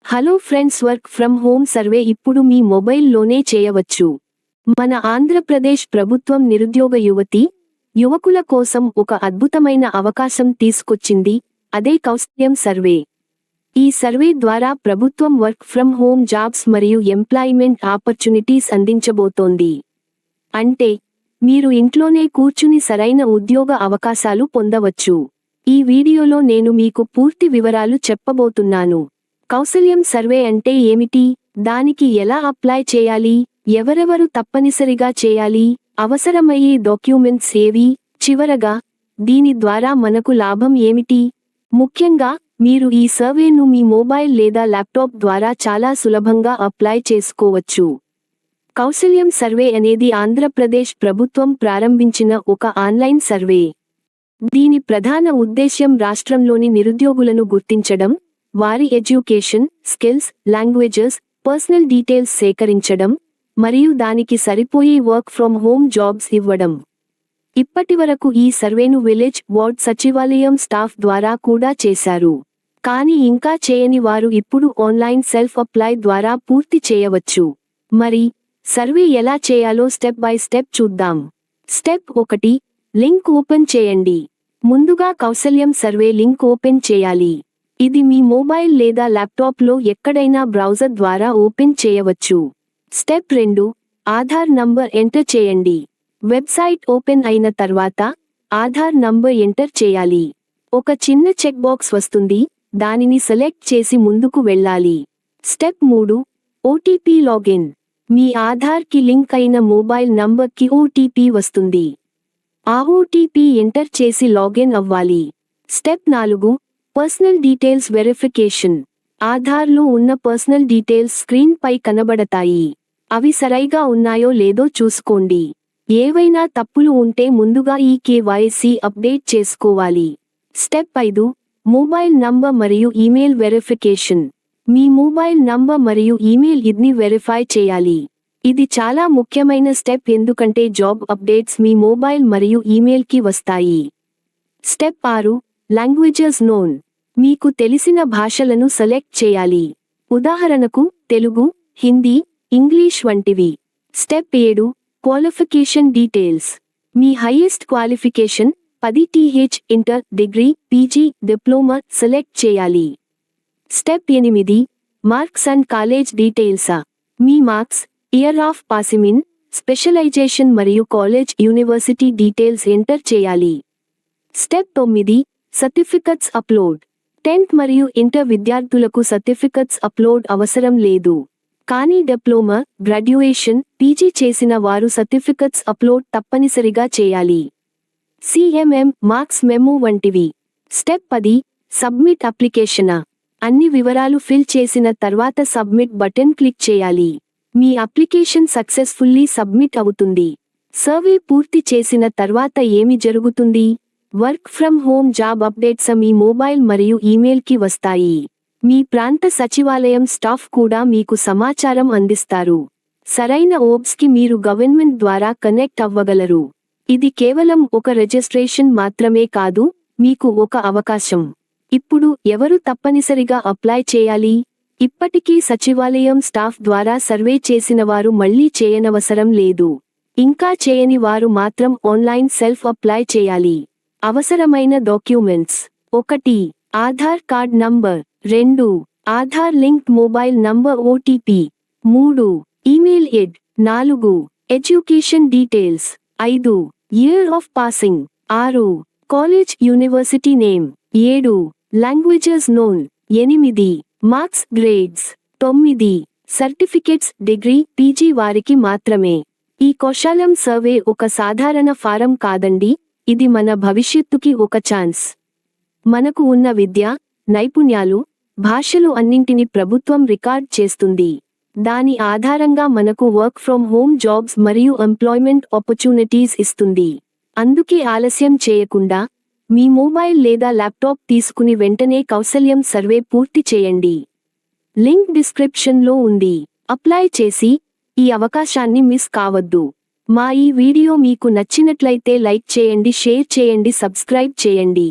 Hello friends, work from home survey ఇప్పుడు మీ మొబైల్లోనే చేయవచ్చు. మన ఆంధ్రప్రదేశ్ ప్రభుత్వం నిరుద్యోగ యువకుల కోసం ఒక అద్భుతమైన అవకాశం తీసుకొచ్చింది. అదే కౌశల్యం సర్వే. ఈ సర్వే ద్వారా ప్రభుత్వం వర్క్ ఫ్రమ్ హోమ్ జాబ్స్ మరియు ఎంప్లాయ్మెంట్ ఆపర్చునిటీస్ అందించబోతోంది. అంటే మీరు ఇంట్లోనే కూర్చుని సరైన ఉద్యోగ అవకాశాలు పొందవచ్చు. ఈ వీడియోలో నేను మీకు పూర్తి వివరాలు చెప్పబోతున్నాను. కౌశల్యం సర్వే అంటే ఏమిటి, దానికి ఎలా అప్లై చేయాలి, ఎవరెవరు తప్పనిసరిగా చేయాలి, అవసరమయ్యే డాక్యుమెంట్స్ ఏవి, చివరగా దీని ద్వారా మనకు లాభం ఏమిటి. ముఖ్యంగా మీరు ఈ సర్వేను మీ మొబైల్ లేదా ల్యాప్టాప్ ద్వారా చాలా సులభంగా అప్లై చేసుకోవచ్చు. కౌశల్యం సర్వే అనేది ఆంధ్రప్రదేశ్ ప్రభుత్వం ప్రారంభించిన ఒక ఆన్లైన్ సర్వే. దీని ప్రధాన ఉద్దేశ్యం రాష్ట్రంలోని నిరుద్యోగులను గుర్తించడం, వారి education, skills, languages, personal details సేకరించడం, మరియు దానికి సరిపోయే వర్క్ ఫ్రమ్ హోమ్ జాబ్స్ ఇవ్వడం. ఇప్పటివరకు ఈ సర్వేను విలేజ్, వార్డ్ సచివాలయం స్టాఫ్ ద్వారా కూడా చేశారు. కానీ ఇంకా చేయని వారు ఇప్పుడు ఆన్లైన్ సెల్ఫ్ అప్లై ద్వారా పూర్తి చేయవచ్చు. మరి సర్వే ఎలా చేయాలో స్టెప్ బై స్టెప్ చూద్దాం. స్టెప్ 1, లింక్ ఓపెన్ చేయండి. ముందుగా కౌశల్యం సర్వే లింక్ ఓపెన్ చేయాలి. ఇది మీ మొబైల్ లేదా ల్యాప్టాప్లో ఎక్కడైనా బ్రౌజర్ ద్వారా ఓపెన్ చేయవచ్చు. స్టెప్ 2, ఆధార్ నంబర్ ఎంటర్ చేయండి. వెబ్సైట్ ఓపెన్ అయిన తర్వాత ఆధార్ నంబర్ ఎంటర్ చేయాలి. ఒక చిన్న చెక్ బాక్స్ వస్తుంది, దానిని సెలెక్ట్ చేసి ముందుకు వెళ్ళాలి. Step 3, OTP login. మీ ఆధార్కి లింక్ అయిన మొబైల్ నంబర్కి ఓటీపీ వస్తుంది. ఆ ఓటీపీ ఎంటర్ చేసి లాగిన్ అవ్వాలి. Step 4, personal details verification. ఆధార్లో ఉన్న పర్సనల్ డీటెయిల్స్ స్క్రీన్ పై కనబడతాయి. అవి సరైగా ఉన్నాయో లేదో చూసుకోండి. ఏవైనా తప్పులు ఉంటే ముందుగా ఈ కేవైసీ అప్డేట్ చేసుకోవాలి. స్టెప్ 5, మొబైల్ నంబర్ మరియు ఈమెయిల్ వెరిఫికేషన్. మీ మొబైల్ నంబర్ మరియు ఈమెయిల్ ని వెరిఫై చేయాలి. ఇది చాలా ముఖ్యమైన స్టెప్, ఎందుకంటే జాబ్ అప్డేట్స్ మీ మొబైల్ మరియు ఈమెయిల్కి వస్తాయి. Step 6, languages known. మీకు తెలిసిన భాషలను సెలెక్ట్ చేయాలి. ఉదాహరణకు తెలుగు, హిందీ, ఇంగ్లీష్ వంటివి. Step 7, qualification details. మీ highest qualification 10 th inter, degree, PG, diploma select చేయాలి. స్టెప్ 8, మార్క్స్ అండ్ కాలేజ్ డీటెయిల్సా. మీ marks, year of passing, specialisation మరియు కాలేజ్, యూనివర్సిటీ డీటెయిల్స్ ఎంటర్ చేయాలి. Step 9, certificates upload. 10th మరియు ఇంటర్ విద్యార్థులకు సర్టిఫికెట్స్ అప్లోడ్ అవసరం లేదు. కానీ డిప్లొమా, గ్రాడ్యుయేషన్, పీజీ చేసిన వారు సర్టిఫికెట్స్ అప్లోడ్ తప్పనిసరిగా చేయాలి. CMM, మార్క్స్ మెమో వంటివి. స్టెప్ 10, సబ్మిట్ అప్లికేషనా. అన్ని వివరాలు ఫిల్ చేసిన తర్వాత సబ్మిట్ బటన్ క్లిక్ చేయాలి. మీ అప్లికేషన్ సక్సెస్ఫుల్లీ సబ్మిట్ అవుతుంది. సర్వే పూర్తి చేసిన తర్వాత ఏమి జరుగుతుంది? Work from home job updates మీ మొబైల్ మరియు ఈమెయిల్కి వస్తాయి. మీ ప్రాంత సచివాలయం స్టాఫ్ కూడా మీకు సమాచారం అందిస్తారు. సరైన ఓబ్స్కి మీరు గవర్నమెంట్ ద్వారా కనెక్ట్ అవ్వగలరు. ఇది కేవలం ఒక రిజిస్ట్రేషన్ మాత్రమే కాదు, మీకు ఒక అవకాశం. ఇప్పుడు ఎవరు తప్పనిసరిగా అప్లై చేయాలి? ఇప్పటికీ సచివాలయం స్టాఫ్ ద్వారా సర్వే చేసిన వారు మళ్లీ చేయనవసరం లేదు. ఇంకా చేయని వారు మాత్రం ఆన్లైన్ సెల్ఫ్ అప్లై చేయాలి. అవసరమైన documents: 1, Aadhaar card number. 2, Aadhaar link mobile number OTP. 3, email ID. 4, education details. 5, year of passing. 6, college, university name. 7, languages known. 8, marks, grades. 9, certificates, degree, PG వారికి మాత్రమే. ఈ కౌశల్యం సర్వే ఒక సాధారణ ఫారం కాదండి, ఇది మన భవిష్యత్తుకి ఒక ఛాన్స్. మనకు ఉన్న విద్య, నైపుణ్యాలు, భాషలు అన్నింటిని ప్రభుత్వం రికార్డ్ చేస్తుంది. దాని ఆధారంగా మనకు వర్క్ ఫ్రమ్ హోమ్ జాబ్స్ మరియు ఎంప్లాయ్మెంట్ ఆపర్చునిటీస్ ఇస్తుంది. అందుకే ఆలస్యం చేయకుండా మీ మొబైల్ లేదా ల్యాప్టాప్ తీసుకుని వెంటనే కౌశల్యం సర్వే పూర్తి చేయండి. లింక్ డిస్క్రిప్షన్లో ఉంది. అప్లై చేసి ఈ అవకాశాన్ని మిస్ కావద్దు. మా ఈ వీడియో మీకు నచ్చినట్లయితే లైక్ చేయండి, షేర్ చేయండి, సబ్స్క్రైబ్ చేయండి.